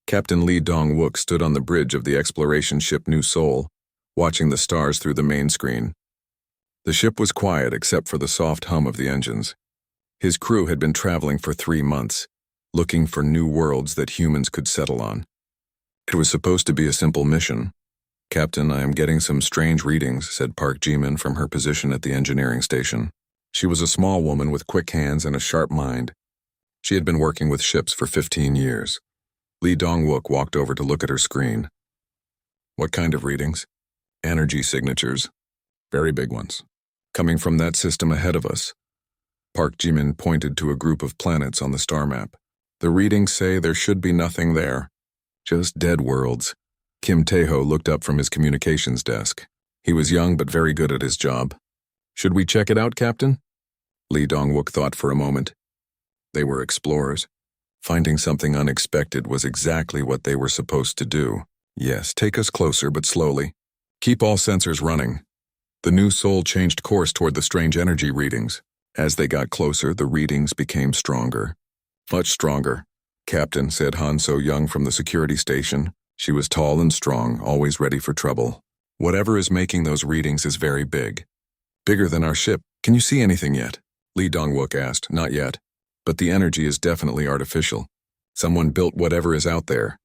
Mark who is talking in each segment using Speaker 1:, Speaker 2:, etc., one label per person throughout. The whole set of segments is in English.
Speaker 1: Captain Lee Dong-wook stood on the bridge of the exploration ship New Seoul, watching the stars through the main screen. The ship was quiet except for the soft hum of the engines. His crew had been traveling for 3 months, looking for new worlds that humans could settle on. It was supposed to be a simple mission. "Captain, I am getting some strange readings," said Park Ji-min from her position at the engineering station. She was a small woman with quick hands and a sharp mind. She had been working with ships for 15 years. Lee Dong-wook walked over to look at her screen. "What kind of readings?" "Energy signatures. Very big ones. Coming from that system ahead of us." Park Ji-min pointed to a group of planets on the star map. "The readings say there should be nothing there. Just dead worlds." Kim Tae-ho looked up from his communications desk. He was young but very good at his job. "Should we check it out, Captain?" Lee Dong-wook thought for a moment. They were explorers. Finding something unexpected was exactly what they were supposed to do. "Yes, take us closer, but slowly. Keep all sensors running." The New Seoul changed course toward the strange energy readings. As they got closer, the readings became stronger. "Much stronger," Captain, said Han So-young from the security station. She was tall and strong, always ready for trouble. "Whatever is making those readings is very big. Bigger than our ship. Can you see anything yet?" Lee Dong-wook asked. "Not yet. But the energy is definitely artificial. Someone built whatever is out there."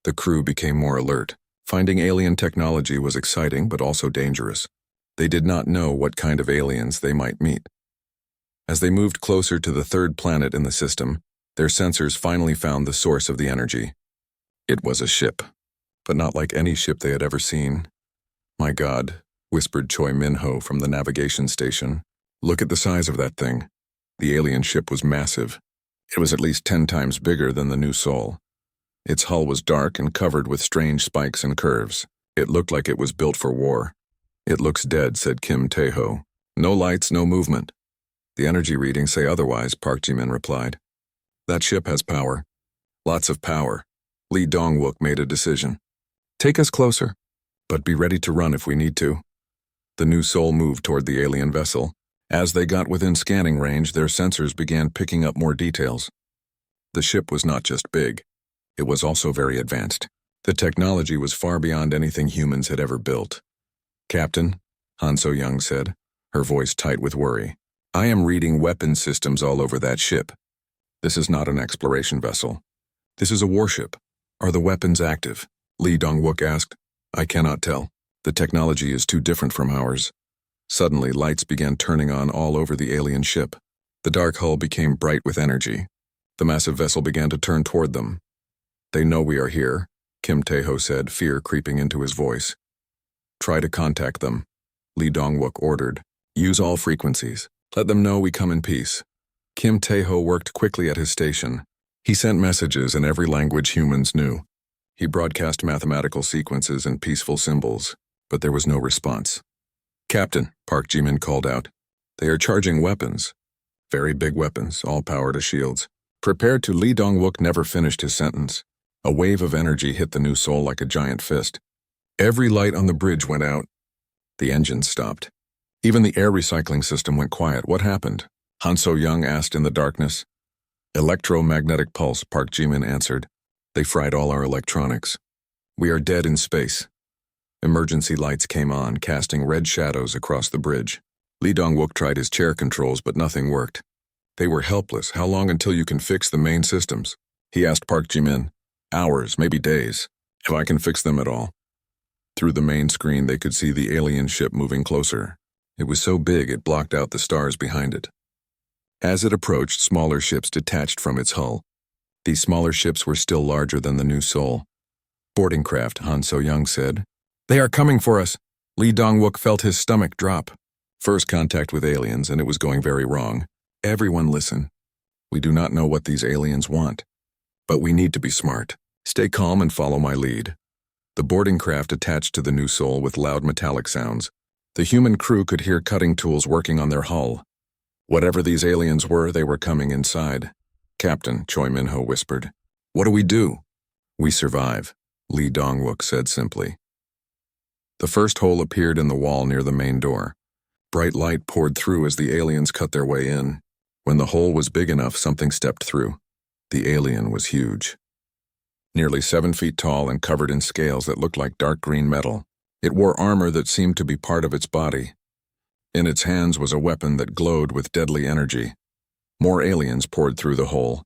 Speaker 1: The crew became more alert. Finding alien technology was exciting but also dangerous. They did not know what kind of aliens they might meet. As they moved closer to the third planet in the system, their sensors finally found the source of the energy. It was a ship, but not like any ship they had ever seen. "My God," whispered Choi Min-ho from the navigation station. "Look at the size of that thing." The alien ship was massive. It was at least 10 times bigger than the New Seoul. Its hull was dark and covered with strange spikes and curves. It looked like it was built for war. "It looks dead," said Kim Tae-ho. "No lights, no movement." "The energy readings say otherwise," Park Ji-min replied. "That ship has power. Lots of power." Lee Dong-wook made a decision. "Take us closer, but be ready to run if we need to." The New Seoul moved toward the alien vessel. As they got within scanning range, their sensors began picking up more details. The ship was not just big. It was also very advanced. The technology was far beyond anything humans had ever built. "Captain," Han So-young said, her voice tight with worry, "I am reading weapon systems all over that ship. This is not an exploration vessel. This is a warship. Are the weapons active?" Lee Dong-wook asked. "I cannot tell. The technology is too different from ours." Suddenly, lights began turning on all over the alien ship. The dark hull became bright with energy. The massive vessel began to turn toward them. "They know we are here," Kim Tae-ho said, fear creeping into his voice. "Try to contact them," Lee Dong-wook ordered. "Use all frequencies. Let them know we come in peace." Kim Tae-ho worked quickly at his station. He sent messages in every language humans knew. He broadcast mathematical sequences and peaceful symbols, but there was no response. "Captain," Park Ji-min called out. "They are charging weapons. Very big weapons, all powered as shields." Prepared to Lee Dong-wook never finished his sentence. A wave of energy hit the New Seoul like a giant fist. Every light on the bridge went out. The engines stopped. Even the air recycling system went quiet. "What happened?" Han So-young asked in the darkness. "Electromagnetic pulse," Park Ji-min answered. "They fried all our electronics. We are dead in space." Emergency lights came on, casting red shadows across the bridge. Lee Dong-wook tried his chair controls, but nothing worked. They were helpless. "How long until you can fix the main systems?" he asked Park Ji-min. "Hours, maybe days, if I can fix them at all." Through the main screen, they could see the alien ship moving closer. It was so big it blocked out the stars behind it. As it approached, smaller ships detached from its hull. These smaller ships were still larger than the New Seoul. "Boarding craft," Han So-young said. "They are coming for us." Lee Dong-wook felt his stomach drop. First contact with aliens, and it was going very wrong. "Everyone listen. We do not know what these aliens want, but we need to be smart. Stay calm and follow my lead." The boarding craft attached to the New Seoul with loud metallic sounds. The human crew could hear cutting tools working on their hull. Whatever these aliens were, they were coming inside. "Captain," Choi Min-ho whispered. "What do we do?" "We survive," Lee Dong-wook said simply. The first hole appeared in the wall near the main door. Bright light poured through as the aliens cut their way in. When the hole was big enough, something stepped through. The alien was huge. nearly 7 feet tall and covered in scales that looked like dark green metal. It wore armor that seemed to be part of its body. In its hands was a weapon that glowed with deadly energy. More aliens poured through the hole.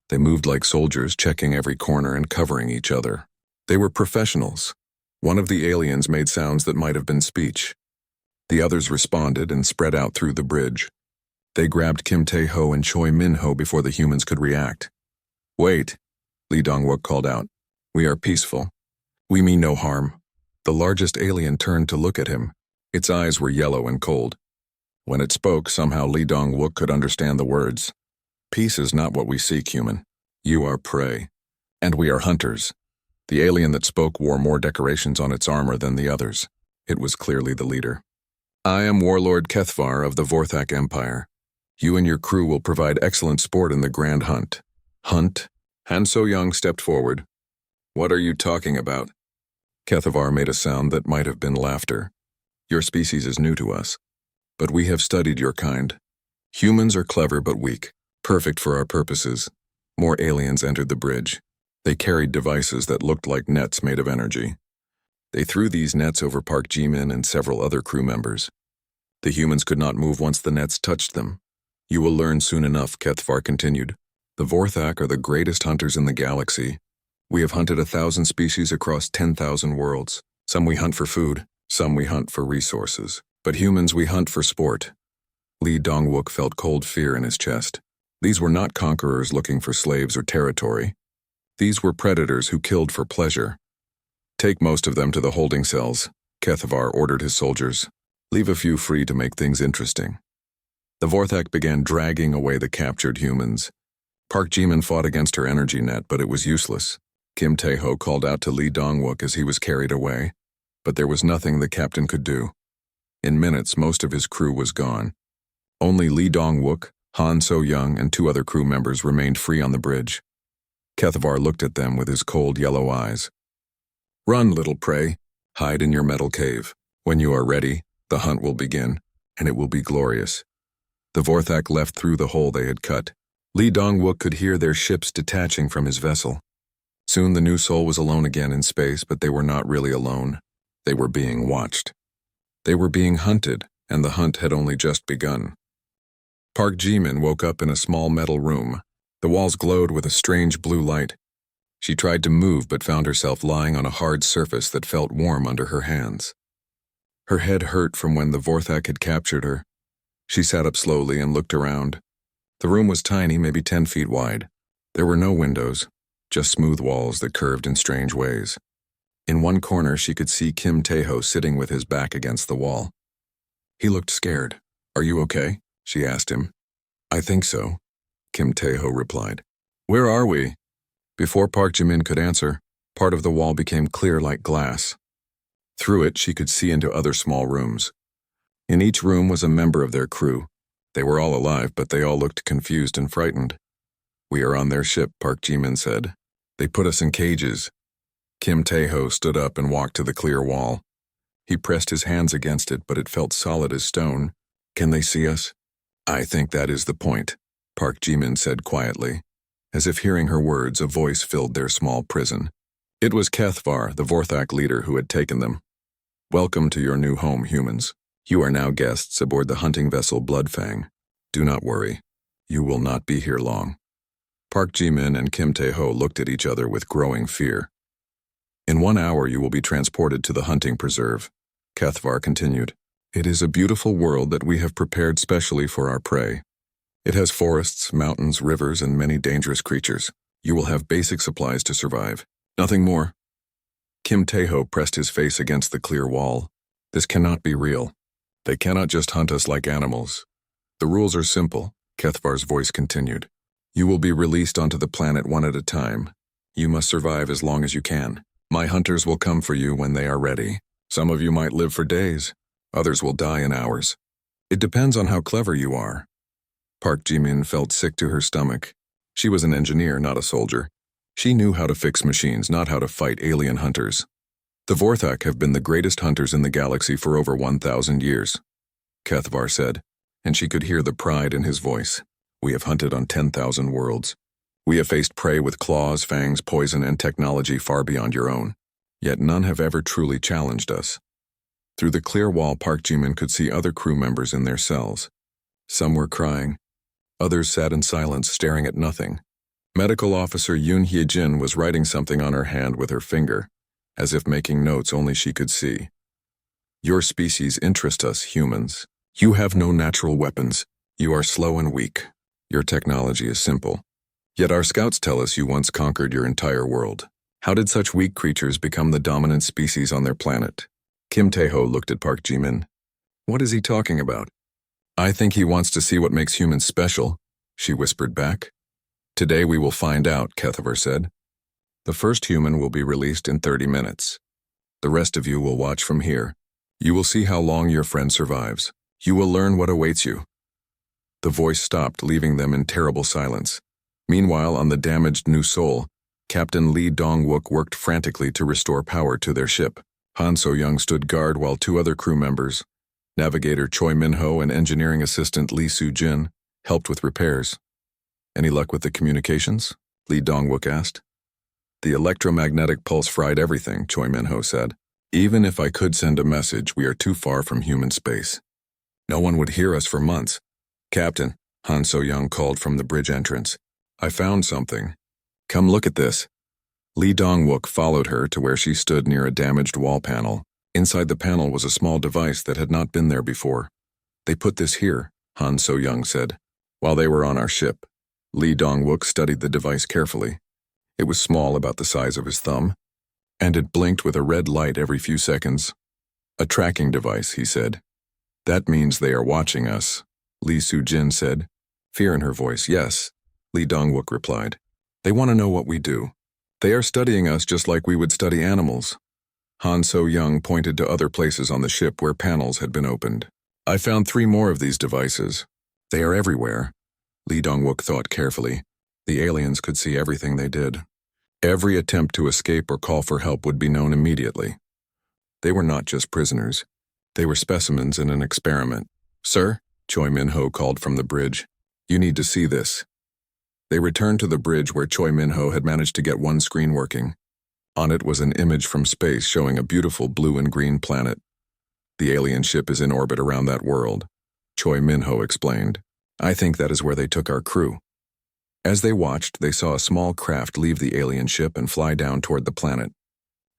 Speaker 1: They moved like soldiers, checking every corner and covering each other. They were professionals. One of the aliens made sounds that might have been speech. The others responded and spread out through the bridge. They grabbed Kim Tae-ho and Choi Min-ho before the humans could react. "Wait," Lee Dong-wook called out. "We are peaceful. We mean no harm." The largest alien turned to look at him. Its eyes were yellow and cold. When it spoke, somehow Lee Dong-wook could understand the words. "Peace is not what we seek, human. You are prey. And we are hunters." The alien that spoke wore more decorations on its armor than the others. It was clearly the leader. "I am Warlord Kethvar of the Vorthak Empire. You and your crew will provide excellent sport in the Grand Hunt." "Hunt?" Han So-young stepped forward. "What are you talking about?" Kethvar made a sound that might have been laughter. "Your species is new to us, but we have studied your kind. Humans are clever but weak, perfect for our purposes." More aliens entered the bridge. They carried devices that looked like nets made of energy. They threw these nets over Park Ji-min and several other crew members. The humans could not move once the nets touched them. "You will learn soon enough," Kethvar continued. "The Vorthak are the greatest hunters in the galaxy. We have hunted 1,000 species across 10,000 worlds. Some we hunt for food, some we hunt for resources. But humans we hunt for sport." Lee Dong-wook felt cold fear in his chest. These were not conquerors looking for slaves or territory. These were predators who killed for pleasure. "Take most of them to the holding cells," Kethvar ordered his soldiers. "Leave a few free to make things interesting." The Vorthak began dragging away the captured humans. Park Ji-min fought against her energy net, but it was useless. Kim Tae-ho called out to Lee Dong-wook as he was carried away, but there was nothing the captain could do. In minutes, most of his crew was gone. Only Lee Dong-wook, Han So-young, and 2 other crew members remained free on the bridge. Kethvar looked at them with his cold yellow eyes. "Run, little prey. Hide in your metal cave. When you are ready, the hunt will begin, and it will be glorious." The Vorthak left through the hole they had cut. Lee Dong-wook could hear their ships detaching from his vessel. Soon the new soul was alone again in space, but they were not really alone. They were being watched. They were being hunted, and the hunt had only just begun. Park Ji-min woke up in a small metal room. The walls glowed with a strange blue light. She tried to move but found herself lying on a hard surface that felt warm under her hands. Her head hurt from when the Vorthak had captured her. She sat up slowly and looked around. The room was tiny, maybe 10 feet wide. There were no windows, just smooth walls that curved in strange ways. In one corner she could see Kim Tae-ho sitting with his back against the wall. He looked scared. "Are you okay?" she asked him. "I think so," Kim Tae-ho replied. "Where are we?" Before Park Ji-min could answer, part of the wall became clear like glass. Through it, she could see into other small rooms. In each room was a member of their crew. They were all alive, but they all looked confused and frightened. "We are on their ship," Park Ji-min said. "They put us in cages." Kim Tae-ho stood up and walked to the clear wall. He pressed his hands against it, but it felt solid as stone. "Can they see us?" "I think that is the point," Park Ji-min said quietly. As if hearing her words, a voice filled their small prison. It was Kethvar, the Vorthak leader, who had taken them. "Welcome to your new home, humans. You are now guests aboard the hunting vessel Bloodfang. Do not worry. You will not be here long." Park Ji-min and Kim Tae-ho looked at each other with growing fear. "In 1 hour you will be transported to the hunting preserve," Kethvar continued. "It is a beautiful world that we have prepared specially for our prey. It has forests, mountains, rivers, and many dangerous creatures. You will have basic supplies to survive. Nothing more." Kim Tae-ho pressed his face against the clear wall. "This cannot be real. They cannot just hunt us like animals. The rules are simple," Kethvar's voice continued. "You will be released onto the planet one at a time. You must survive as long as you can. My hunters will come for you when they are ready. Some of you might live for days. Others will die in hours. It depends on how clever you are." Park Ji-min felt sick to her stomach. She was an engineer, not a soldier. She knew how to fix machines, not how to fight alien hunters. "The Vorthak have been the greatest hunters in the galaxy for over 1,000 years," Kethvar said, and she could hear the pride in his voice. "We have hunted on 10,000 worlds. We have faced prey with claws, fangs, poison, and technology far beyond your own. Yet none have ever truly challenged us. Through the clear wall, Park Ji-min could see other crew members in their cells. Some were crying. Others sat in silence, staring at nothing. Medical Officer Yoon Hye-jin was writing something on her hand with her finger, as if making notes only she could see. Your species interest us, humans. You have no natural weapons. You are slow and weak. Your technology is simple. Yet our scouts tell us you once conquered your entire world. How did such weak creatures become the dominant species on their planet? Kim Tae-ho looked at Park Ji-min. What is he talking about? I think he wants to see what makes humans special, she whispered back. Today we will find out, Kethavar said. The first human will be released in 30 minutes. The rest of you will watch from here. You will see how long your friend survives. You will learn what awaits you. The voice stopped, leaving them in terrible silence. Meanwhile, on the damaged New Seoul, Captain Lee Dong-wook worked frantically to restore power to their ship. Han So-young stood guard while two other crew members, navigator Choi Min-ho and engineering assistant Lee Soo-jin, helped with repairs. Any luck with the communications? Lee Dong-wook asked. The electromagnetic pulse fried everything, Choi Min-ho said. Even if I could send a message, we are too far from human space. No one would hear us for months. Captain, Han So-young called from the bridge entrance. I found something. Come look at this. Lee Dong-wook followed her to where she stood near a damaged wall panel. Inside the panel was a small device that had not been there before. They put this here, Han So-young said. While they were on our ship. Lee Dong-wook studied the device carefully. It was small, about the size of his thumb, and it blinked with a red light every few seconds. A tracking device, he said. That means they are watching us, Lee Soo-jin said. Fear in her voice. Yes, Lee Dong-wook replied. They want to know what we do. They are studying us just like we would study animals. Han So-young pointed to other places on the ship where panels had been opened. I found 3 more of these devices. They are everywhere. Lee Dong-wook thought carefully. The aliens could see everything they did. Every attempt to escape or call for help would be known immediately. They were not just prisoners. They were specimens in an experiment. Sir, Choi Min-ho called from the bridge. You need to see this. They returned to the bridge where Choi Min-ho had managed to get one screen working. On it was an image from space showing a beautiful blue and green planet. The alien ship is in orbit around that world, Choi Min-ho explained. I think that is where they took our crew. As they watched, they saw a small craft leave the alien ship and fly down toward the planet.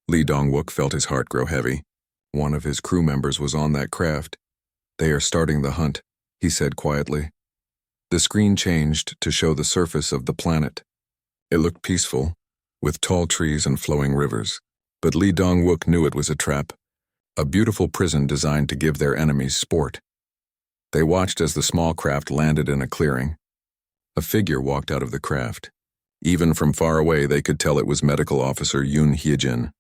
Speaker 1: Lee Dong-wook felt his heart grow heavy. One of his crew members was on that craft. They are starting the hunt, he said quietly. The screen changed to show the surface of the planet. It looked peaceful, with tall trees and flowing rivers. But Lee Dong-wook knew it was a trap, a beautiful prison designed to give their enemies sport. They watched as the small craft landed in a clearing. A figure walked out of the craft. Even from far away, they could tell it was Medical Officer Yoon Hye-jin.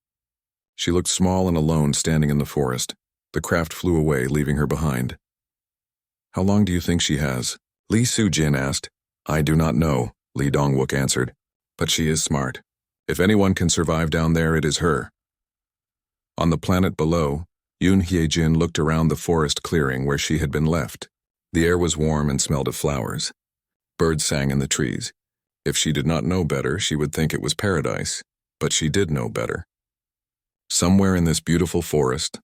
Speaker 1: She looked small and alone, standing in the forest. The craft flew away, leaving her behind. How long do you think she has? Lee Soo-jin asked. I do not know, Lee Dong-wook answered. But she is smart. If anyone can survive down there, it is her. On the planet below, Yoon Hye-jin looked around the forest clearing where she had been left. The air was warm and smelled of flowers. Birds sang in the trees. If she did not know better, she would think it was paradise. But she did know better. Somewhere in this beautiful forest,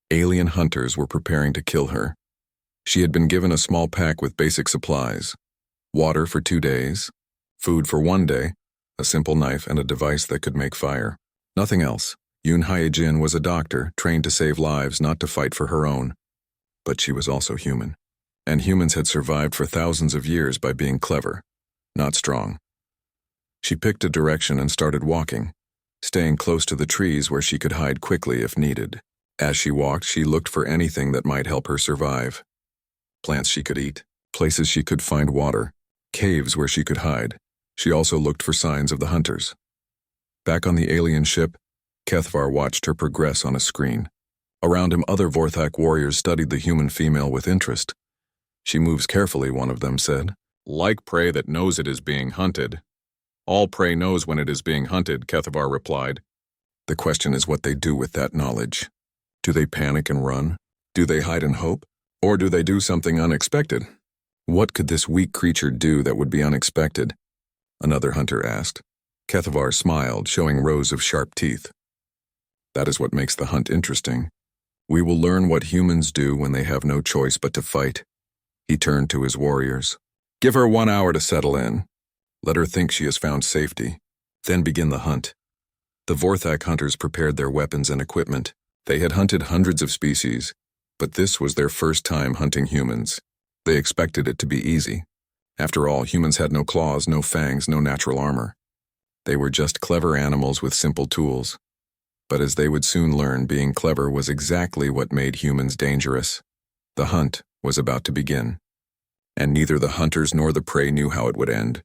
Speaker 1: alien hunters were preparing to kill her. She had been given a small pack with basic supplies. Water for 2 days, food for 1 day, a simple knife and a device that could make fire. Nothing else. Yoon Hye-jin was a doctor, trained to save lives, not to fight for her own. But she was also human. And humans had survived for thousands of years by being clever, not strong. She picked a direction and started walking, staying close to the trees where she could hide quickly if needed. As she walked, she looked for anything that might help her survive. Plants she could eat, places she could find water, caves where she could hide. She also looked for signs of the hunters. Back on the alien ship, Kethavar watched her progress on a screen. Around him, other Vorthak warriors studied the human female with interest. She moves carefully, one of them said. Like prey that knows it is being hunted. All prey knows when it is being hunted, Kethavar replied. The question is what they do with that knowledge. Do they panic and run? Do they hide and hope? Or do they do something unexpected? What could this weak creature do that would be unexpected? another hunter asked. Kethavar smiled, showing rows of sharp teeth. That is what makes the hunt interesting. We will learn what humans do when they have no choice but to fight. He turned to his warriors. Give her 1 hour to settle in. Let her think she has found safety. Then begin the hunt. The Vorthak hunters prepared their weapons and equipment. They had hunted hundreds of species, but this was their first time hunting humans. They expected it to be easy. After all, humans had no claws, no fangs, no natural armor. They were just clever animals with simple tools. But as they would soon learn, being clever was exactly what made humans dangerous. The hunt was about to begin, and neither the hunters nor the prey knew how it would end.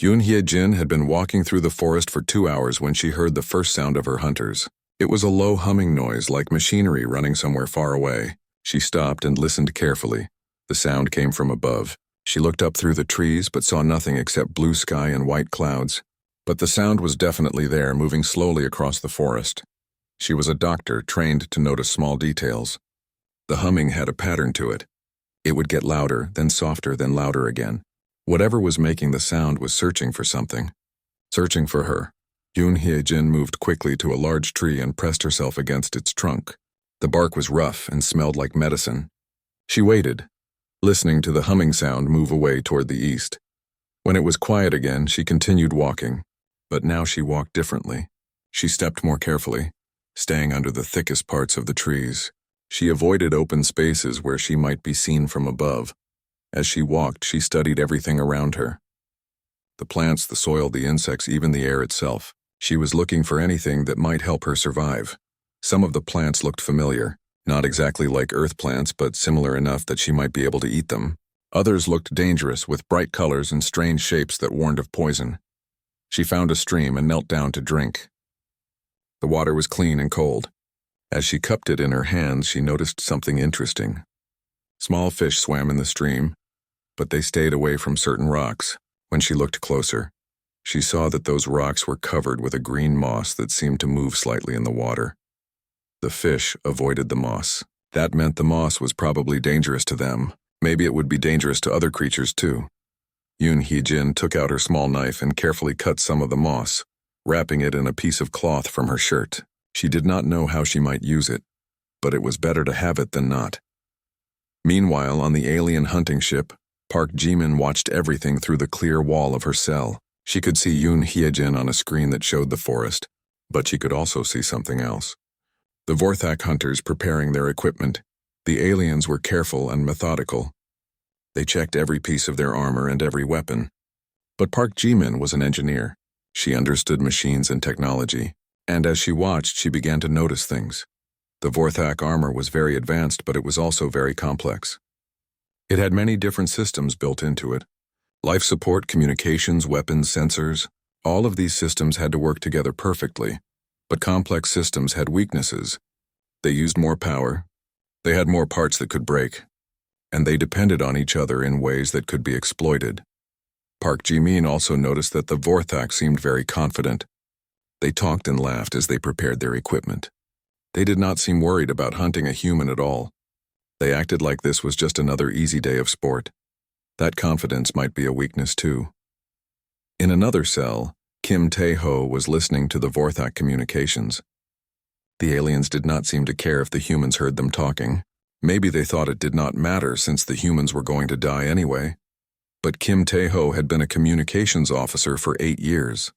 Speaker 1: Yoon Hye-jin had been walking through the forest for 2 hours when she heard the first sound of her hunters. It was a low humming noise like machinery running somewhere far away. She stopped and listened carefully. The sound came from above. She looked up through the trees but saw nothing except blue sky and white clouds. But the sound was definitely there, moving slowly across the forest. She was a doctor trained to notice small details. The humming had a pattern to it. It would get louder, then softer, then louder again. Whatever was making the sound was searching for something. Searching for her. Yoon Hye-jin moved quickly to a large tree and pressed herself against its trunk. The bark was rough and smelled like medicine. She waited, listening to the humming sound move away toward the east. When it was quiet again, she continued walking. But now she walked differently. She stepped more carefully, staying under the thickest parts of the trees. She avoided open spaces where she might be seen from above. As she walked, she studied everything around her. The plants, the soil, the insects, even the air itself. She was looking for anything that might help her survive. Some of the plants looked familiar, not exactly like earth plants, but similar enough that she might be able to eat them. Others looked dangerous, with bright colors and strange shapes that warned of poison. She found a stream and knelt down to drink. The water was clean and cold. As she cupped it in her hands, she noticed something interesting. Small fish swam in the stream, but they stayed away from certain rocks. When she looked closer, she saw that those rocks were covered with a green moss that seemed to move slightly in the water. The fish avoided the moss. That meant the moss was probably dangerous to them. Maybe it would be dangerous to other creatures too. Yoon Hye-jin took out her small knife and carefully cut some of the moss, wrapping it in a piece of cloth from her shirt. She did not know how she might use it, but it was better to have it than not. Meanwhile, on the alien hunting ship, Park Ji-min watched everything through the clear wall of her cell. She could see Yoon Hye-jin on a screen that showed the forest, but she could also see something else. The Vorthak hunters preparing their equipment. The aliens were careful and methodical. They checked every piece of their armor and every weapon. But Park Ji-min was an engineer. She understood machines and technology, and as she watched, she began to notice things. The Vorthak armor was very advanced, but it was also very complex. It had many different systems built into it. Life support, communications, weapons, sensors. All of these systems had to work together perfectly, but complex systems had weaknesses. They used more power. They had more parts that could break, and they depended on each other in ways that could be exploited. Park Ji-min also noticed that the Vorthak seemed very confident. They talked and laughed as they prepared their equipment. They did not seem worried about hunting a human at all. They acted like this was just another easy day of sport. That confidence might be a weakness too. In another cell, Kim Tae-ho was listening to the Vorthak communications. The aliens did not seem to care if the humans heard them talking. Maybe they thought it did not matter since the humans were going to die anyway. But Kim Tae-ho had been a communications officer for 8 years.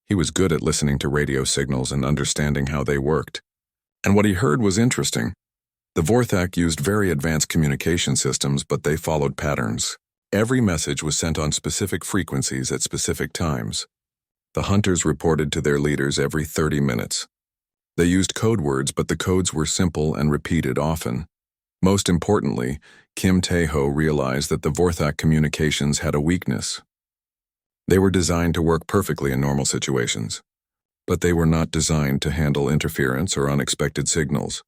Speaker 1: He was good at listening to radio signals and understanding how they worked. And what he heard was interesting. The Vorthak used very advanced communication systems, but they followed patterns. Every message was sent on specific frequencies at specific times. The hunters reported to their leaders every 30 minutes. They used code words, but the codes were simple and repeated often. Most importantly, Kim Tae-ho realized that the Vorthak communications had a weakness. They were designed to work perfectly in normal situations, but they were not designed to handle interference or unexpected signals.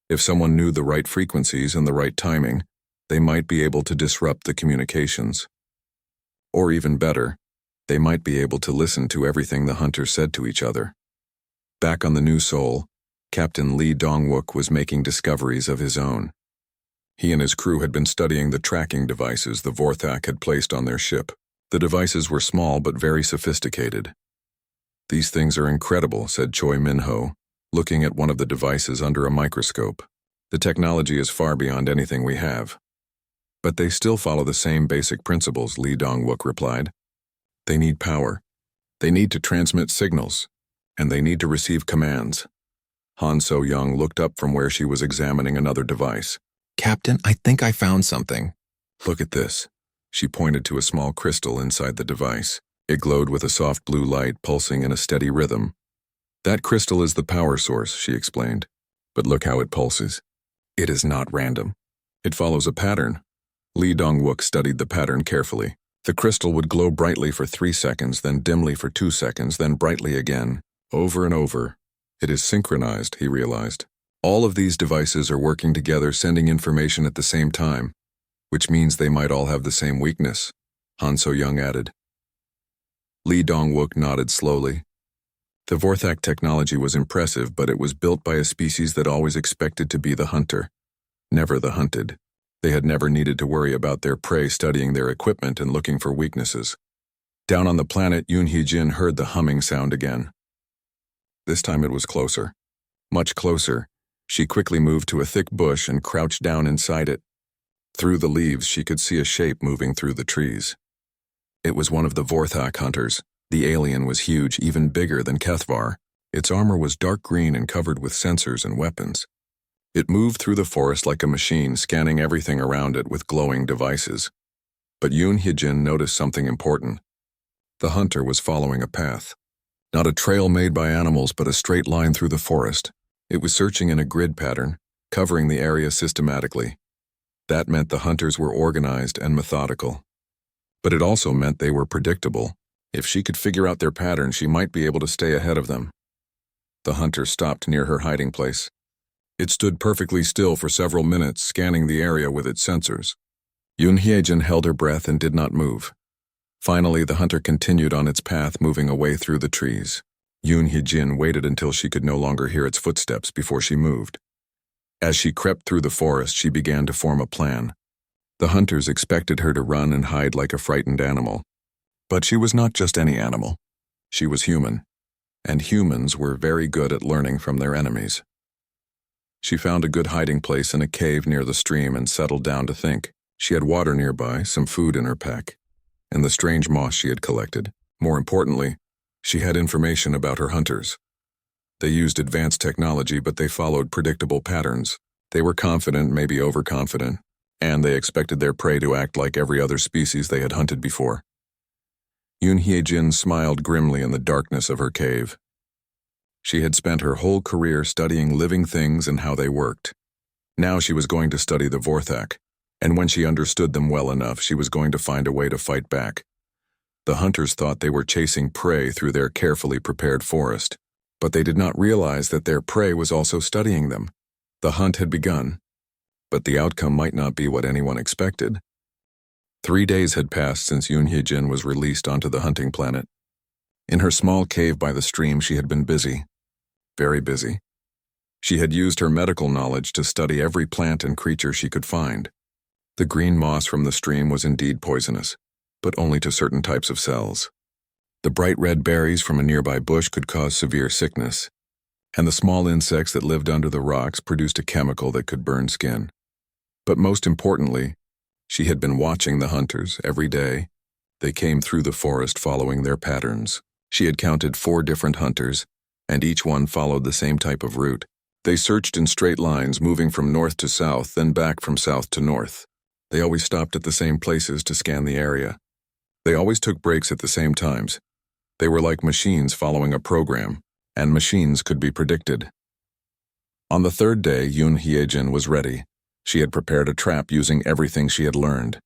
Speaker 1: If someone knew the right frequencies and the right timing, they might be able to disrupt the communications. Or even better, they might be able to listen to everything the hunters said to each other. Back on the New Seoul, Captain Lee Dong-wook was making discoveries of his own. He and his crew had been studying the tracking devices the Vorthak had placed on their ship. The devices were small but very sophisticated. "These things are incredible," said Choi Min-ho, looking at one of the devices under a microscope. "The technology is far beyond anything we have." "But they still follow the same basic principles," Lee Dong-wook replied. "They need power. They need to transmit signals. And they need to receive commands." Han So-young looked up from where she was examining another device. "Captain, I think I found something." "Look at this." She pointed to a small crystal inside the device. It glowed with a soft blue light pulsing in a steady rhythm. "That crystal is the power source," she explained. "But look how it pulses. It is not random. It follows a pattern." Lee Dong-wook studied the pattern carefully. The crystal would glow brightly for 3 seconds, then dimly for 2 seconds, then brightly again, over and over. "It is synchronized," he realized. "All of these devices are working together, sending information at the same time, which means they might all have the same weakness," Han So-young added. Lee Dong-wook nodded slowly. The Vorthak technology was impressive, but it was built by a species that always expected to be the hunter, never the hunted. They had never needed to worry about their prey studying their equipment and looking for weaknesses. Down on the planet, Yoon Hee-jin heard the humming sound again. This time it was closer. Much closer. She quickly moved to a thick bush and crouched down inside it. Through the leaves, she could see a shape moving through the trees. It was one of the Vorthak hunters. The alien was huge, even bigger than Kethvar. Its armor was dark green and covered with sensors and weapons. It moved through the forest like a machine, scanning everything around it with glowing devices. But Yoon Hee-jin noticed something important. The hunter was following a path. Not a trail made by animals, but a straight line through the forest. It was searching in a grid pattern, covering the area systematically. That meant the hunters were organized and methodical. But it also meant they were predictable. If she could figure out their pattern, she might be able to stay ahead of them. The hunter stopped near her hiding place. It stood perfectly still for several minutes, scanning the area with its sensors. Yoon Hee-jin held her breath and did not move. Finally, the hunter continued on its path, moving away through the trees. Yoon Hee-jin waited until she could no longer hear its footsteps before she moved. As she crept through the forest, she began to form a plan. The hunters expected her to run and hide like a frightened animal. But she was not just any animal. She was human. And humans were very good at learning from their enemies. She found a good hiding place in a cave near the stream and settled down to think. She had water nearby, some food in her pack, and the strange moss she had collected. More importantly, she had information about her hunters. They used advanced technology, but they followed predictable patterns. They were confident, maybe overconfident, and they expected their prey to act like every other species they had hunted before. Yoon Hee-jin smiled grimly in the darkness of her cave. She had spent her whole career studying living things and how they worked. Now she was going to study the Vorthak, and when she understood them well enough, she was going to find a way to fight back. The hunters thought they were chasing prey through their carefully prepared forest, but they did not realize that their prey was also studying them. The hunt had begun, but the outcome might not be what anyone expected. 3 days had passed since Yoon Hee-jin was released onto the hunting planet. In her small cave by the stream, she had been busy. Very busy. She had used her medical knowledge to study every plant and creature she could find. The green moss from the stream was indeed poisonous, but only to certain types of cells. The bright red berries from a nearby bush could cause severe sickness, and the small insects that lived under the rocks produced a chemical that could burn skin. But most importantly, she had been watching the hunters every day. They came through the forest following their patterns. She had counted 4 different hunters, and each one followed the same type of route. They searched in straight lines, moving from north to south, then back from south to north. They always stopped at the same places to scan the area. They always took breaks at the same times. They were like machines following a program, and machines could be predicted. On the 3rd day, Yoon Hee-jin was ready. She had prepared a trap using everything she had learned.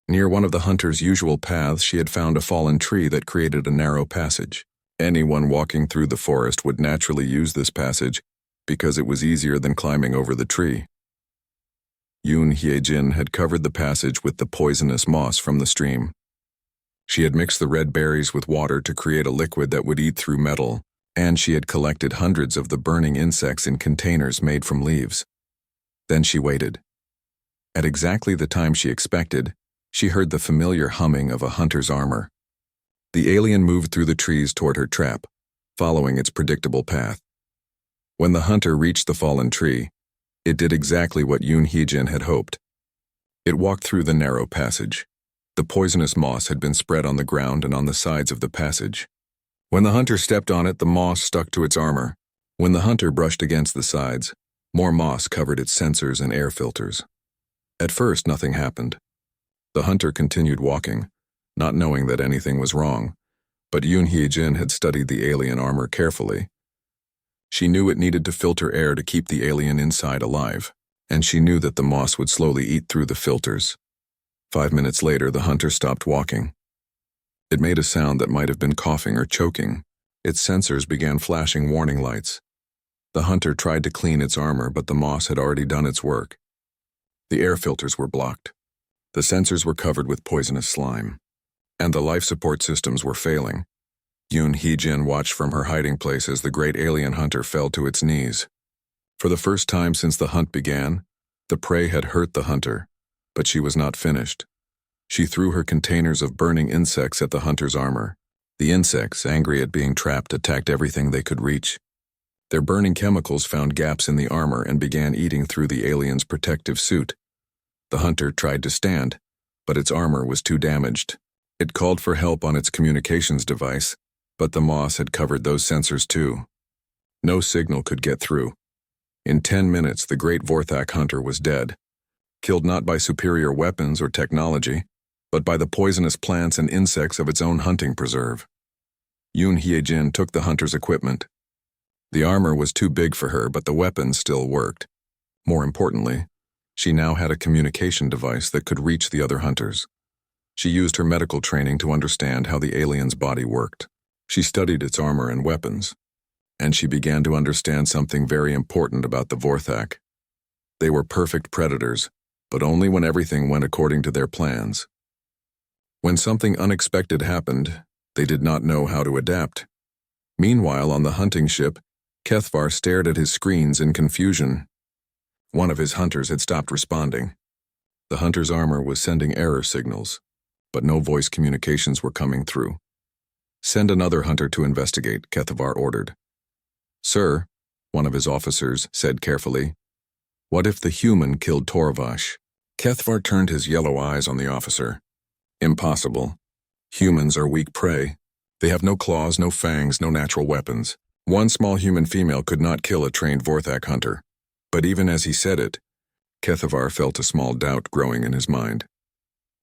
Speaker 1: Near one of the hunters' usual paths, she had found a fallen tree that created a narrow passage. Anyone walking through the forest would naturally use this passage because it was easier than climbing over the tree. Yoon Hee-jin had covered the passage with the poisonous moss from the stream. She had mixed the red berries with water to create a liquid that would eat through metal, and she had collected hundreds of the burning insects in containers made from leaves. Then she waited. At exactly the time she expected, She heard the familiar humming of a hunter's armor. The alien moved through the trees toward her trap, following its predictable path. When the hunter reached the fallen tree, it did exactly what Yoon Hee-jin had hoped. It walked through the narrow passage. The poisonous moss had been spread on the ground and on the sides of the passage. When the hunter stepped on it, the moss stuck to its armor. When the hunter brushed against the sides, more moss covered its sensors and air filters. At first, nothing happened. The hunter continued walking, not knowing that anything was wrong, but Yoon Hee-jin had studied the alien armor carefully. She knew it needed to filter air to keep the alien inside alive, and she knew that the moss would slowly eat through the filters. 5 minutes later, the hunter stopped walking. It made a sound that might have been coughing or choking. Its sensors began flashing warning lights. The hunter tried to clean its armor, but the moss had already done its work. The air filters were blocked. The sensors were covered with poisonous slime. And the life support systems were failing. Yoon Hee-jin watched from her hiding place as the great alien hunter fell to its knees. For the first time since the hunt began, the prey had hurt the hunter, but she was not finished. She threw her containers of burning insects at the hunter's armor. The insects, angry at being trapped, attacked everything they could reach. Their burning chemicals found gaps in the armor and began eating through the alien's protective suit. The hunter tried to stand, but its armor was too damaged. It called for help on its communications device, but the moss had covered those sensors too. No signal could get through. In 10 minutes, the great Vorthak hunter was dead, killed not by superior weapons or technology, but by the poisonous plants and insects of its own hunting preserve. Yoon Hee-jin took the hunter's equipment. The armor was too big for her, but the weapons still worked. More importantly, she now had a communication device that could reach the other hunters. She used her medical training to understand how the alien's body worked. She studied its armor and weapons, and she began to understand something very important about the Vorthak. They were perfect predators, but only when everything went according to their plans. When something unexpected happened, they did not know how to adapt. Meanwhile, on the hunting ship, Kethvar stared at his screens in confusion. One of his hunters had stopped responding. The hunter's armor was sending error signals, but no voice communications were coming through. "Send another hunter to investigate," Kethvar ordered. "Sir," one of his officers said carefully, "what if the human killed Torvash?" Kethvar turned his yellow eyes on the officer. "Impossible. Humans are weak prey. They have no claws, no fangs, no natural weapons. One small human female could not kill a trained Vorthak hunter." But even as he said it, Kethvar felt a small doubt growing in his mind.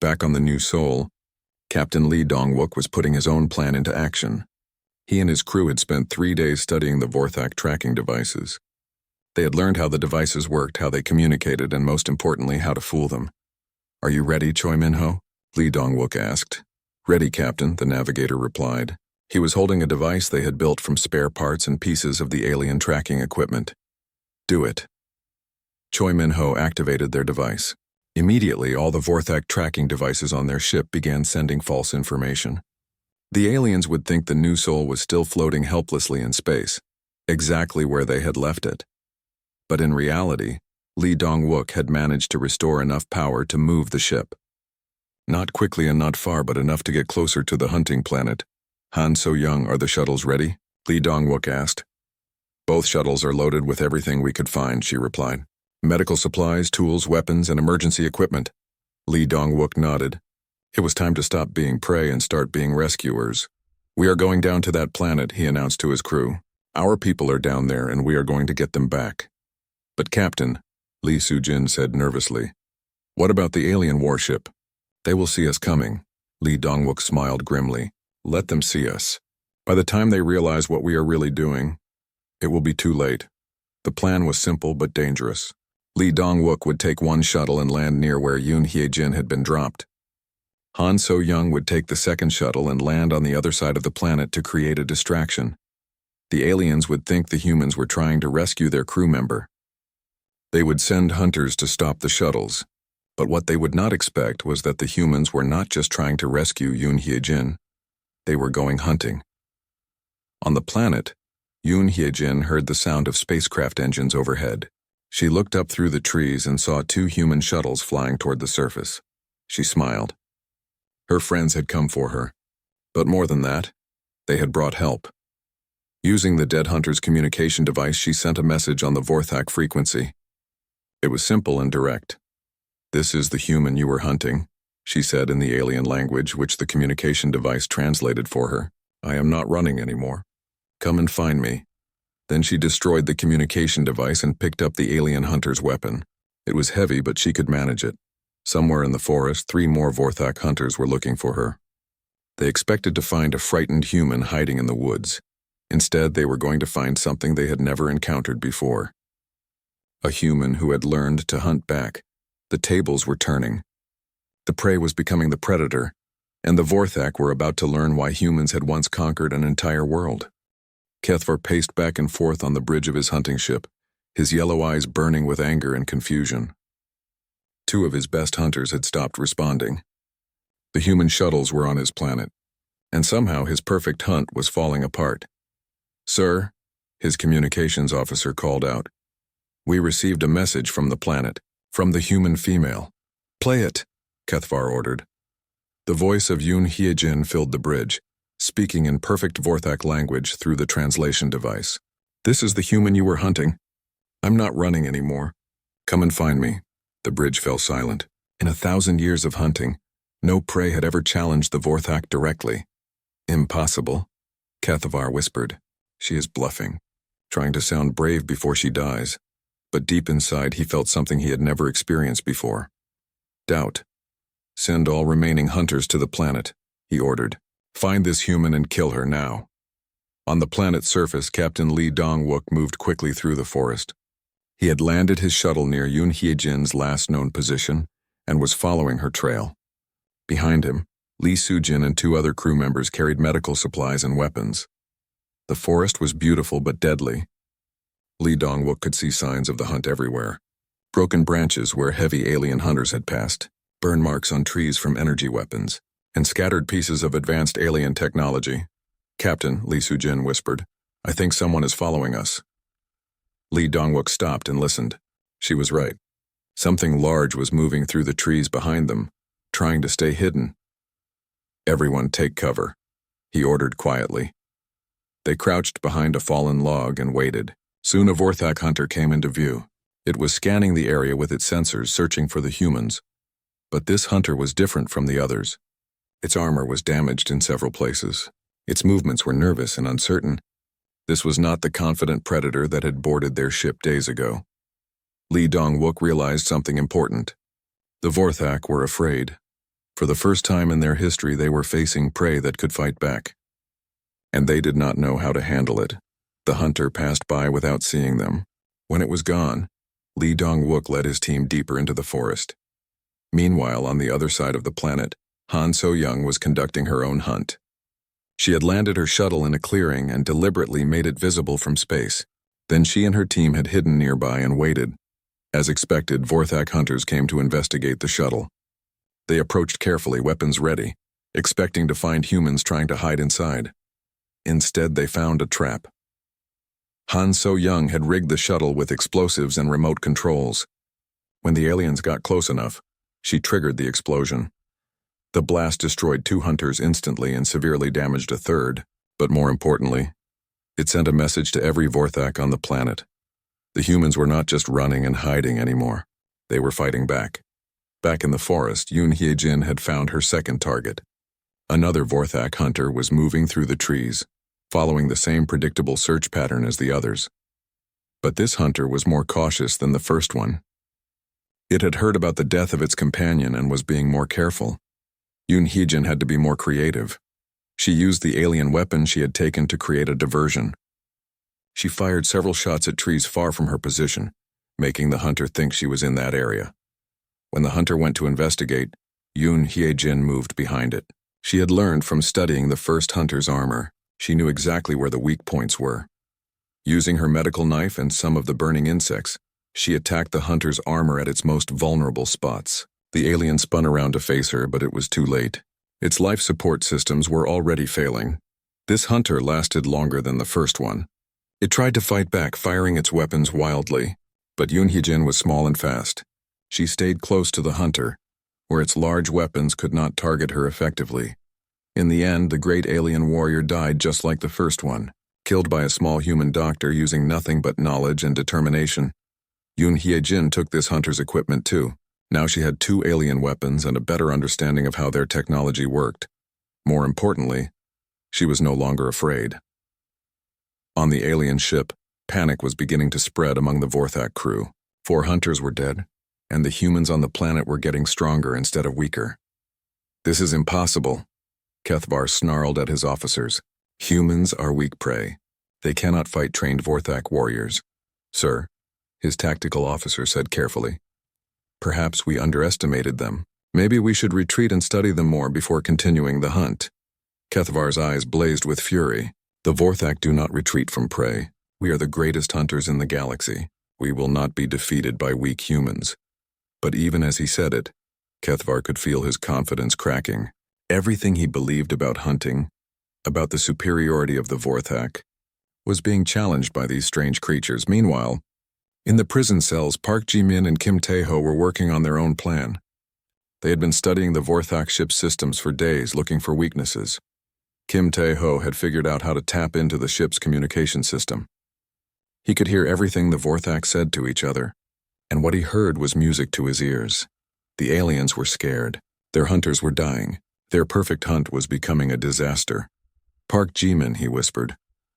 Speaker 1: Back on the New Sol, Captain Lee Dong-wook was putting his own plan into action. He and his crew had spent 3 days studying the Vorthak tracking devices. They had learned how the devices worked, how they communicated, and most importantly, how to fool them. "Are you ready, Choi Min-ho?" Lee Dong-wook asked. "Ready, Captain," the navigator replied. He was holding a device they had built from spare parts and pieces of the alien tracking equipment. "Do it." Choi Min-ho activated their device. Immediately, all the Vorthak tracking devices on their ship began sending false information. The aliens would think the New Sol was still floating helplessly in space, exactly where they had left it. But in reality, Lee Dong-wook had managed to restore enough power to move the ship. Not quickly and not far, but enough to get closer to the hunting planet. "Han So-young, are the shuttles ready?" Lee Dong-wook asked. "Both shuttles are loaded with everything we could find," she replied. "Medical supplies, tools, weapons, and emergency equipment." Lee Dong-wook nodded. It was time to stop being prey and start being rescuers. "We are going down to that planet," he announced to his crew. "Our people are down there, and we are going to get them back." "But Captain," Lee Soo-jin said nervously, "what about the alien warship?" "They will see us coming." Lee Dong-wook smiled grimly. "Let them see us. By the time they realize what we are really doing, it will be too late." The plan was simple but dangerous. Lee Dong-wook would take one shuttle and land near where Yoon Hee-jin had been dropped. Han So-young would take the second shuttle and land on the other side of the planet to create a distraction. The aliens would think the humans were trying to rescue their crew member. They would send hunters to stop the shuttles, but what they would not expect was that the humans were not just trying to rescue Yoon Hee-jin. They were going hunting. On the planet, Yoon Hee-jin heard the sound of spacecraft engines overhead. She looked up through the trees and saw 2 human shuttles flying toward the surface. She smiled. Her friends had come for her. But more than that, they had brought help. Using the dead hunter's communication device, she sent a message on the Vorthak frequency. It was simple and direct. "This is the human you were hunting," she said in the alien language, which the communication device translated for her. "I am not running anymore. Come and find me." Then she destroyed the communication device and picked up the alien hunter's weapon. It was heavy, but she could manage it. Somewhere in the forest, 3 more Vorthak hunters were looking for her. They expected to find a frightened human hiding in the woods. Instead, they were going to find something they had never encountered before. A human who had learned to hunt back. The tables were turning. The prey was becoming the predator, and the Vorthak were about to learn why humans had once conquered an entire world. Kethvar paced back and forth on the bridge of his hunting ship, his yellow eyes burning with anger and confusion. 2 of his best hunters had stopped responding. The human shuttles were on his planet, and somehow his perfect hunt was falling apart. "Sir," his communications officer called out, "we received a message from the planet, from the human female." "Play it," Kethvar ordered. The voice of Yoon Hyejin filled the bridge, speaking in perfect Vorthak language through the translation device. "This is the human you were hunting. I'm not running anymore. Come and find me." The bridge fell silent. In 1,000 years of hunting, no prey had ever challenged the Vorthak directly. "Impossible," Kethvar whispered. "She is bluffing, trying to sound brave before she dies." But deep inside he felt something he had never experienced before. Doubt. "Send all remaining hunters to the planet," he ordered. "Find this human and kill her now." On the planet's surface, Captain Lee Dong-wook moved quickly through the forest. He had landed his shuttle near Yoon Hyejin's last known position and was following her trail. Behind him, Lee Soo-jin and 2 other crew members carried medical supplies and weapons. The forest was beautiful but deadly. Lee Dong-wook could see signs of the hunt everywhere. Broken branches where heavy alien hunters had passed, burn marks on trees from energy weapons, and scattered pieces of advanced alien technology. "Captain," Lee Soo-jin whispered, "I think someone is following us." Lee Dong-wook stopped and listened. She was right. Something large was moving through the trees behind them, trying to stay hidden. "Everyone take cover," he ordered quietly. They crouched behind a fallen log and waited. Soon a Vorthak hunter came into view. It was scanning the area with its sensors, searching for the humans. But this hunter was different from the others. Its armor was damaged in several places. Its movements were nervous and uncertain. This was not the confident predator that had boarded their ship days ago. Lee Dong-wook realized something important. The Vorthak were afraid. For the first time in their history, they were facing prey that could fight back. And they did not know how to handle it. The hunter passed by without seeing them. When it was gone, Lee Dong-wook led his team deeper into the forest. Meanwhile, on the other side of the planet, Han So-young was conducting her own hunt. She had landed her shuttle in a clearing and deliberately made it visible from space. Then she and her team had hidden nearby and waited. As expected, Vorthak hunters came to investigate the shuttle. They approached carefully, weapons ready, expecting to find humans trying to hide inside. Instead, they found a trap. Han So-young had rigged the shuttle with explosives and remote controls. When the aliens got close enough, she triggered the explosion. The blast destroyed 2 hunters instantly and severely damaged a 3rd, but more importantly, it sent a message to every Vorthak on the planet. The humans were not just running and hiding anymore. They were fighting back. Back in the forest, Yoon Hyejin had found her second target. Another Vorthak hunter was moving through the trees, following the same predictable search pattern as the others. But this hunter was more cautious than the first one. It had heard about the death of its companion and was being more careful. Yoon Hyejin had to be more creative. She used the alien weapon she had taken to create a diversion. She fired several shots at trees far from her position, making the hunter think she was in that area. When the hunter went to investigate, Yoon Hyejin moved behind it. She had learned from studying the first hunter's armor. She knew exactly where the weak points were. Using her medical knife and some of the burning insects, she attacked the hunter's armor at its most vulnerable spots. The alien spun around to face her, but it was too late. Its life support systems were already failing. This hunter lasted longer than the first one. It tried to fight back, firing its weapons wildly, but Yoon Hyejin was small and fast. She stayed close to the hunter, where its large weapons could not target her effectively. In the end, the great alien warrior died just like the first one, killed by a small human doctor using nothing but knowledge and determination. Yoon Hye-jin took this hunter's equipment too. Now she had 2 alien weapons and a better understanding of how their technology worked. More importantly, she was no longer afraid. On the alien ship, panic was beginning to spread among the Vorthak crew. 4 hunters were dead, and the humans on the planet were getting stronger instead of weaker. "This is impossible," Kethvar snarled at his officers. "Humans are weak prey. They cannot fight trained Vorthak warriors." "Sir," his tactical officer said carefully, "perhaps we underestimated them. Maybe we should retreat and study them more before continuing the hunt." Kethvar's eyes blazed with fury. "The Vorthak do not retreat from prey. We are the greatest hunters in the galaxy. We will not be defeated by weak humans." But even as he said it, Kethvar could feel his confidence cracking. Everything he believed about hunting, about the superiority of the Vorthak, was being challenged by these strange creatures. Meanwhile, in the prison cells, Park Ji-min and Kim Tae-ho were working on their own plan. They had been studying the Vorthak ship's systems for days, looking for weaknesses. Kim Tae-ho had figured out how to tap into the ship's communication system. He could hear everything the Vorthak said to each other, and what he heard was music to his ears. The aliens were scared. Their hunters were dying. Their perfect hunt was becoming a disaster. "Park Ji-min," he whispered,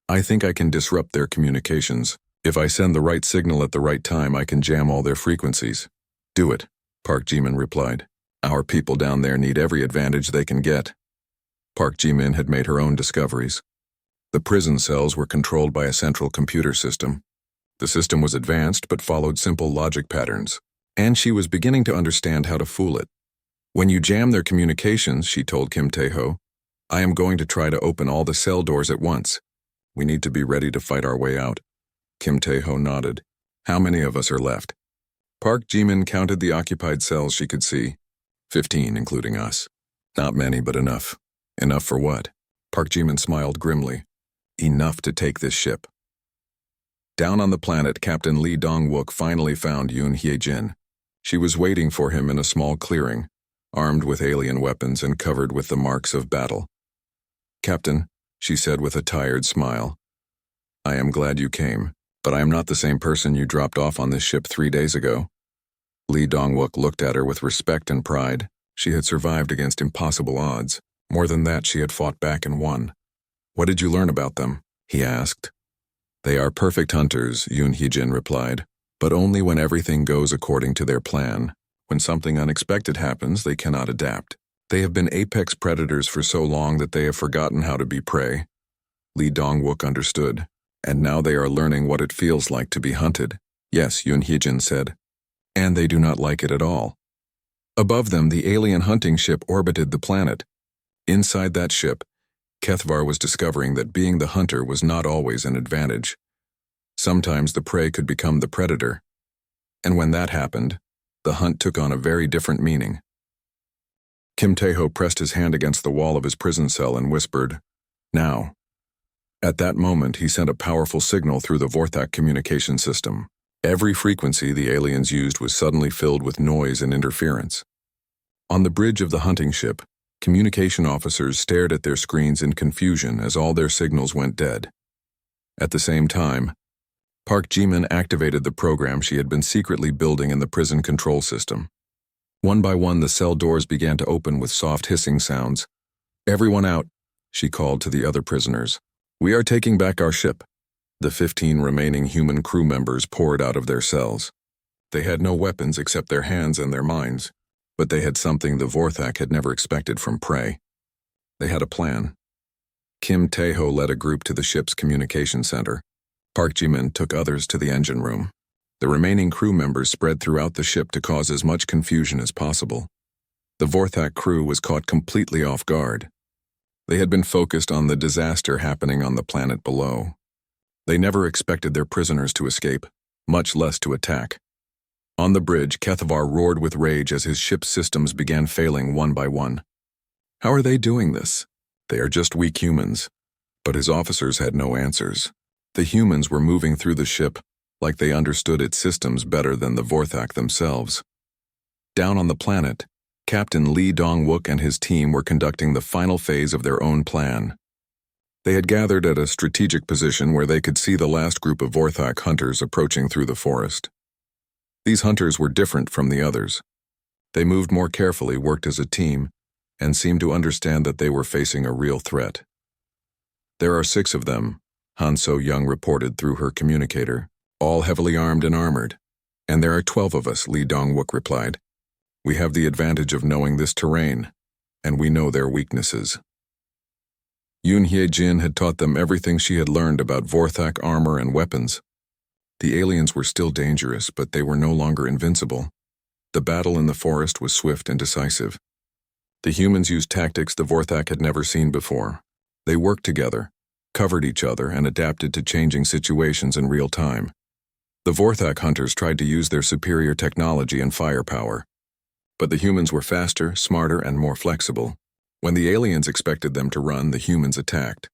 Speaker 1: "I think I can disrupt their communications. If I send the right signal at the right time, I can jam all their frequencies." "Do it," Park Ji-min replied. "Our people down there need every advantage they can get." Park Ji-min had made her own discoveries. The prison cells were controlled by a central computer system. The system was advanced but followed simple logic patterns, and she was beginning to understand how to fool it. "When you jam their communications," she told Kim Tae-ho, "I am going to try to open all the cell doors at once. We need to be ready to fight our way out." Kim Tae-ho nodded. "How many of us are left?" Park Ji-min counted the occupied cells she could see. 15, including us. "Not many, but enough." "Enough for what?" Park Ji-min smiled grimly. "Enough to take this ship." Down on the planet, Captain Lee Dong-wook finally found Yoon Hye-jin. She was waiting for him in a small clearing, armed with alien weapons and covered with the marks of battle. "Captain," she said with a tired smile, "I am glad you came, but I am not the same person you dropped off on this ship 3 days ago." Lee Dong-wook looked at her with respect and pride. She had survived against impossible odds. More than that, she had fought back and won. "What did you learn about them?" he asked. "They are perfect hunters," Yoon Hye-jin replied, "but only when everything goes according to their plan. When something unexpected happens, they cannot adapt. They have been apex predators for so long that they have forgotten how to be prey." Lee Dong-wook understood, "And now they are learning what it feels like to be hunted." "Yes," Yoon Hye-jin said, "and they do not like it at all." Above them, the alien hunting ship orbited the planet. Inside that ship, Kethvar was discovering that being the hunter was not always an advantage. Sometimes the prey could become the predator. And when that happened, the hunt took on a very different meaning. Kim Tae-ho pressed his hand against the wall of his prison cell and whispered, "Now." At that moment, he sent a powerful signal through the Vorthak communication system. Every frequency the aliens used was suddenly filled with noise and interference. On the bridge of the hunting ship, communication officers stared at their screens in confusion as all their signals went dead. At the same time, Park Ji-min activated the program she had been secretly building in the prison control system. One by one, the cell doors began to open with soft hissing sounds. "Everyone out," she called to the other prisoners. "We are taking back our ship." The 15 remaining human crew members poured out of their cells. They had no weapons except their hands and their minds, but they had something the Vorthak had never expected from prey. They had a plan. Kim Tae-ho led a group to the ship's communication center. Park Ji-min took others to the engine room. The remaining crew members spread throughout the ship to cause as much confusion as possible. The Vorthak crew was caught completely off guard. They had been focused on the disaster happening on the planet below. They never expected their prisoners to escape, much less to attack. On the bridge, Kethvar roared with rage as his ship's systems began failing one by one. How are they doing this? They are just weak humans. But his officers had no answers. The humans were moving through the ship like they understood its systems better than the Vorthak themselves. Down on the planet, Captain Lee Dong-wook and his team were conducting the final phase of their own plan. They had gathered at a strategic position where they could see the last group of Vorthak hunters approaching through the forest. These hunters were different from the others. They moved more carefully, worked as a team, and seemed to understand that they were facing a real threat. "There are 6 of them," Han So-young reported through her communicator, "all heavily armed and armored. "And there are 12 of us," Lee Dong-wook replied. "We have the advantage of knowing this terrain, and we know their weaknesses." Yoon Hye-jin had taught them everything she had learned about Vorthak armor and weapons. The aliens were still dangerous, but they were no longer invincible. The battle in the forest was swift and decisive. The humans used tactics the Vorthak had never seen before. They worked together, covered each other, and adapted to changing situations in real time. The Vorthak hunters tried to use their superior technology and firepower. But the humans were faster, smarter, and more flexible. When the aliens expected them to run, the humans attacked.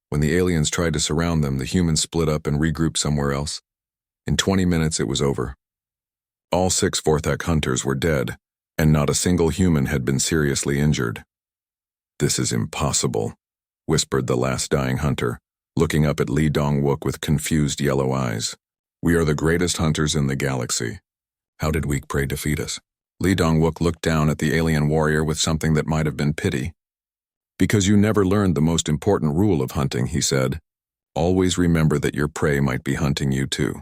Speaker 1: When the aliens tried to surround them, the humans split up and regrouped somewhere else. In 20 minutes it was over. All 6 Vorthak hunters were dead, and not a single human had been seriously injured. "This is impossible," whispered the last dying hunter, looking up at Lee Dong-wook with confused yellow eyes. "We are the greatest hunters in the galaxy. How did weak prey defeat us?" Lee Dong-wook looked down at the alien warrior with something that might have been pity. "Because you never learned the most important rule of hunting," he said. "Always remember that your prey might be hunting you too."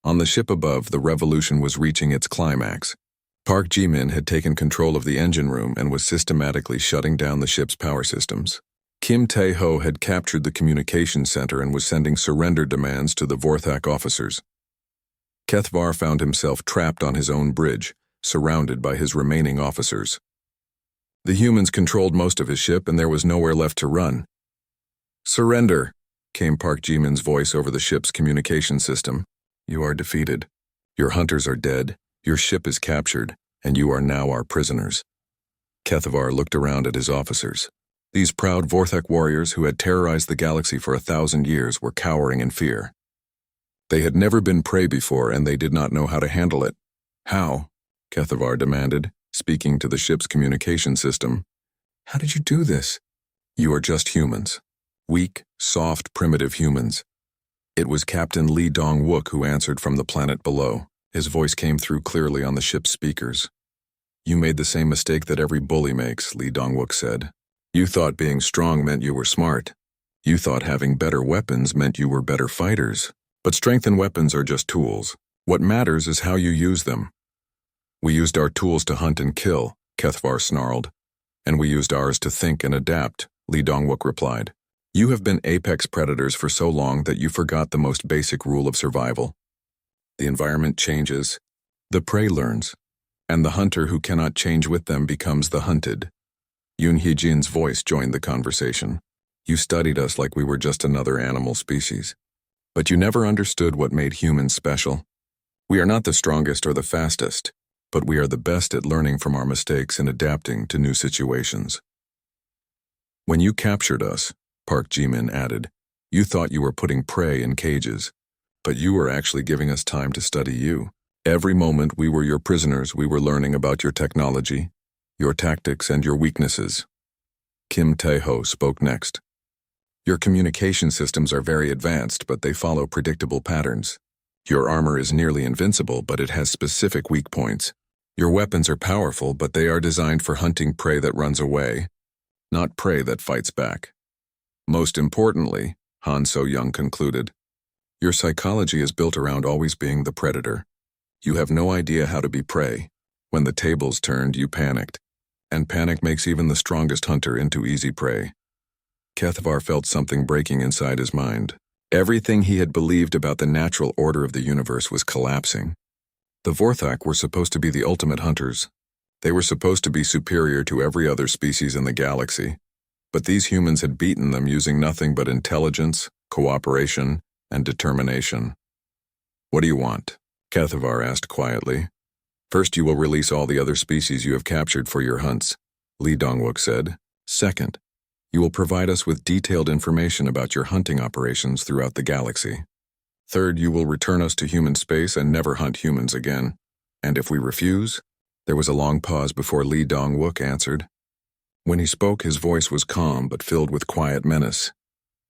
Speaker 1: On the ship above, the revolution was reaching its climax. Park Ji-min had taken control of the engine room and was systematically shutting down the ship's power systems. Kim Tae-ho had captured the communications center and was sending surrender demands to the Vorthak officers. Kethvar found himself trapped on his own bridge, surrounded by his remaining officers. The humans controlled most of his ship, and there was nowhere left to run. "Surrender," came Park Ji-min's voice over the ship's communication system. "You are defeated. Your hunters are dead, your ship is captured, and you are now our prisoners." Kethvar looked around at his officers. These proud Vorthak warriors who had terrorized the galaxy for 1,000 years were cowering in fear. They had never been prey before, and they did not know how to handle it. "How?" Kethvar demanded, speaking to the ship's communication system. "How did you do this?" "You are just humans. Weak, soft, primitive humans." It was Captain Lee Dong-wook who answered from the planet below. His voice came through clearly on the ship's speakers. "You made the same mistake that every bully makes," Lee Dong-wook said. "You thought being strong meant you were smart. You thought having better weapons meant you were better fighters. But strength and weapons are just tools. What matters is how you use them." "We used our tools to hunt and kill," Kethvar snarled. "And we used ours to think and adapt," Lee Dong-wook replied. "You have been apex predators for so long that you forgot the most basic rule of survival. The environment changes, the prey learns, and the hunter who cannot change with them becomes the hunted." Yoon Hye-jin's voice joined the conversation. "You studied us like we were just another animal species. But you never understood what made humans special. We are not the strongest or the fastest, but we are the best at learning from our mistakes and adapting to new situations." "When you captured us," Park Ji-min added, "you thought you were putting prey in cages, but you were actually giving us time to study you. Every moment we were your prisoners, we were learning about your technology, your tactics, and your weaknesses." Kim Tae-ho spoke next. "Your communication systems are very advanced, but they follow predictable patterns. Your armor is nearly invincible, but it has specific weak points. Your weapons are powerful, but they are designed for hunting prey that runs away, not prey that fights back. Most importantly," Han So-young concluded, "your psychology is built around always being the predator. You have no idea how to be prey. When the tables turned, you panicked, and panic makes even the strongest hunter into easy prey." Kethvar felt something breaking inside his mind. Everything he had believed about the natural order of the universe was collapsing. The Vorthak were supposed to be the ultimate hunters. They were supposed to be superior to every other species in the galaxy. But these humans had beaten them using nothing but intelligence, cooperation, and determination. "What do you want?" Kethvar asked quietly. "First, you will release all the other species you have captured for your hunts," Lee Dong-wook said. "Second, you will provide us with detailed information about your hunting operations throughout the galaxy. Third, you will return us to human space and never hunt humans again. And if we refuse, There was a long pause before Lee Dong-wook answered. When he spoke, his voice was calm but filled with quiet menace.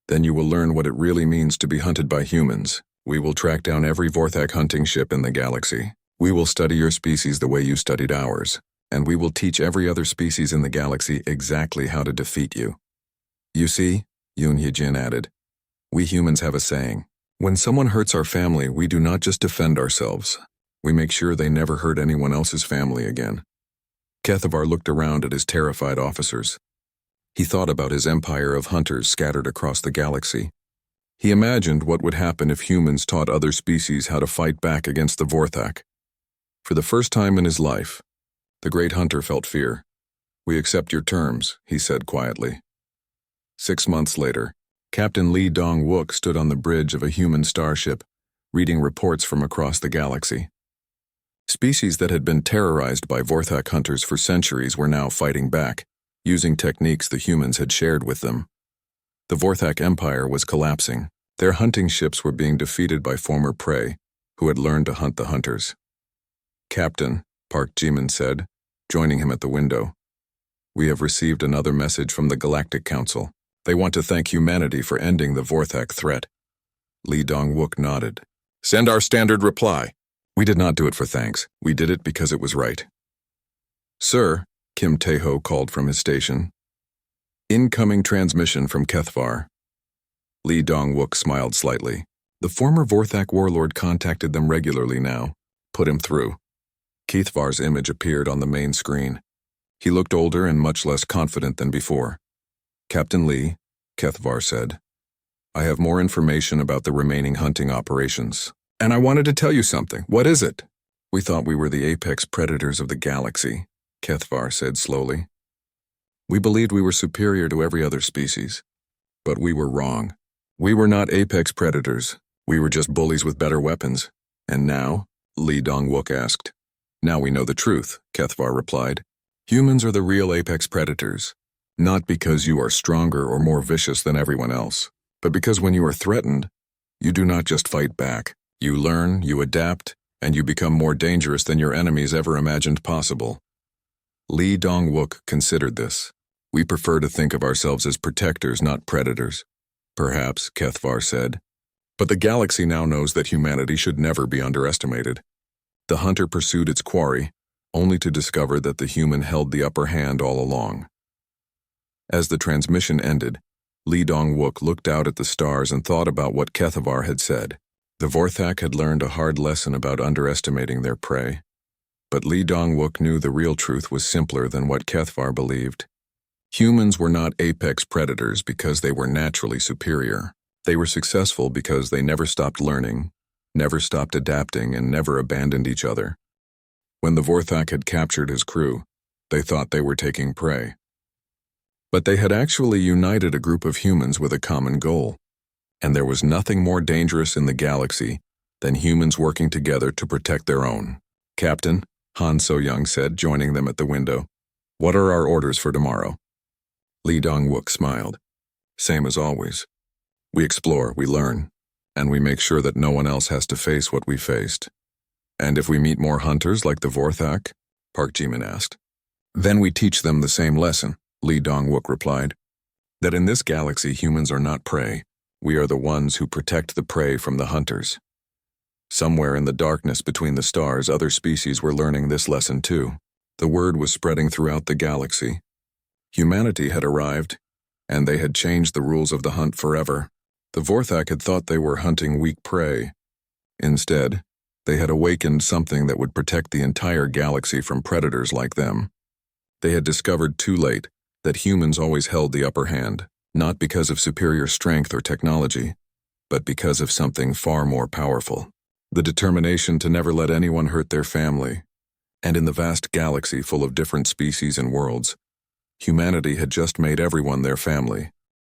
Speaker 1: Then you will learn what it really means to be hunted by humans. We will track down every Vorthak hunting ship in the galaxy. We will study your species the way you studied ours, and we will teach every other species in the galaxy exactly how to defeat you. You see, Yoon Hye-jin added, we humans have a saying. When someone hurts our family, we do not just defend ourselves. We make sure they never hurt anyone else's family again. Kethavar looked around at his terrified officers. He thought about his empire of hunters scattered across the galaxy. He imagined what would happen if humans taught other species how to fight back against the Vorthak. For the first time in his life, the great hunter felt fear. We accept your terms, he said quietly. 6 months later, Captain Lee Dong-wook stood on the bridge of a human starship, reading reports from across the galaxy. Species that had been terrorized by Vorthak hunters for centuries were now fighting back, using techniques the humans had shared with them. The Vorthak Empire was collapsing. Their hunting ships were being defeated by former prey, who had learned to hunt the hunters. Captain, Park Ji-min said, joining him at the window. We have received another message from the Galactic Council. They want to thank humanity for ending the Vorthak threat. Lee Dong-wook nodded. Send our standard reply. We did not do it for thanks. We did it because it was right. Sir, Kim Tae-ho called from his station. Incoming transmission from Kethavar. Lee Dong-wook smiled slightly. The former Vorthak warlord contacted them regularly now. Put him through. Kethavar's image appeared on the main screen. He looked older and much less confident than before. Captain Lee, Kethavar said, I have more information about the remaining hunting operations. And I wanted to tell you something. What is it? We thought we were the apex predators of the galaxy, Kethavar said slowly. We believed we were superior to every other species. But we were wrong. We were not apex predators. We were just bullies with better weapons. And now? Lee Dong-wook asked. Now we know the truth, Kethavar replied. Humans are the real apex predators. Not because you are stronger or more vicious than everyone else, but because when you are threatened, you do not just fight back. You learn, you adapt, and you become more dangerous than your enemies ever imagined possible. Lee Dong-wook considered this. We prefer to think of ourselves as protectors, not predators. Perhaps, Kethavar said. But the galaxy now knows that humanity should never be underestimated. The hunter pursued its quarry, only to discover that the human held the upper hand all along. As the transmission ended, Lee Dong-wook looked out at the stars and thought about what Kethavar had said. The Vorthak had learned a hard lesson about underestimating their prey. But Lee Dong-wook knew the real truth was simpler than what Kethavar believed. Humans were not apex predators because they were naturally superior. They were successful because they never stopped learning, never stopped adapting, and never abandoned each other. When the Vorthak had captured his crew, they thought they were taking prey. But they had actually united a group of humans with a common goal. And there was nothing more dangerous in the galaxy than humans working together to protect their own. Captain, Han So-young said, joining them at the window. What are our orders for tomorrow? Lee Dong-wook smiled. Same as always. We explore, we learn, and we make sure that no one else has to face what we faced. And if we meet more hunters like the Vorthak? Park Ji-min asked. Then we teach them the same lesson, Lee Dong-wook replied. That in this galaxy humans are not prey. We are the ones who protect the prey from the hunters. Somewhere in the darkness between the stars, other species were learning this lesson too. The word was spreading throughout the galaxy. Humanity had arrived, and they had changed the rules of the hunt forever. The Vorthak had thought they were hunting weak prey. Instead, they had awakened something that would protect the entire galaxy from predators like them. They had discovered too late that humans always held the upper hand. Not because of superior strength or technology, but because of something far more powerful. The determination to never let anyone hurt their family. And in the vast galaxy full of different species and worlds, humanity had just made everyone their family.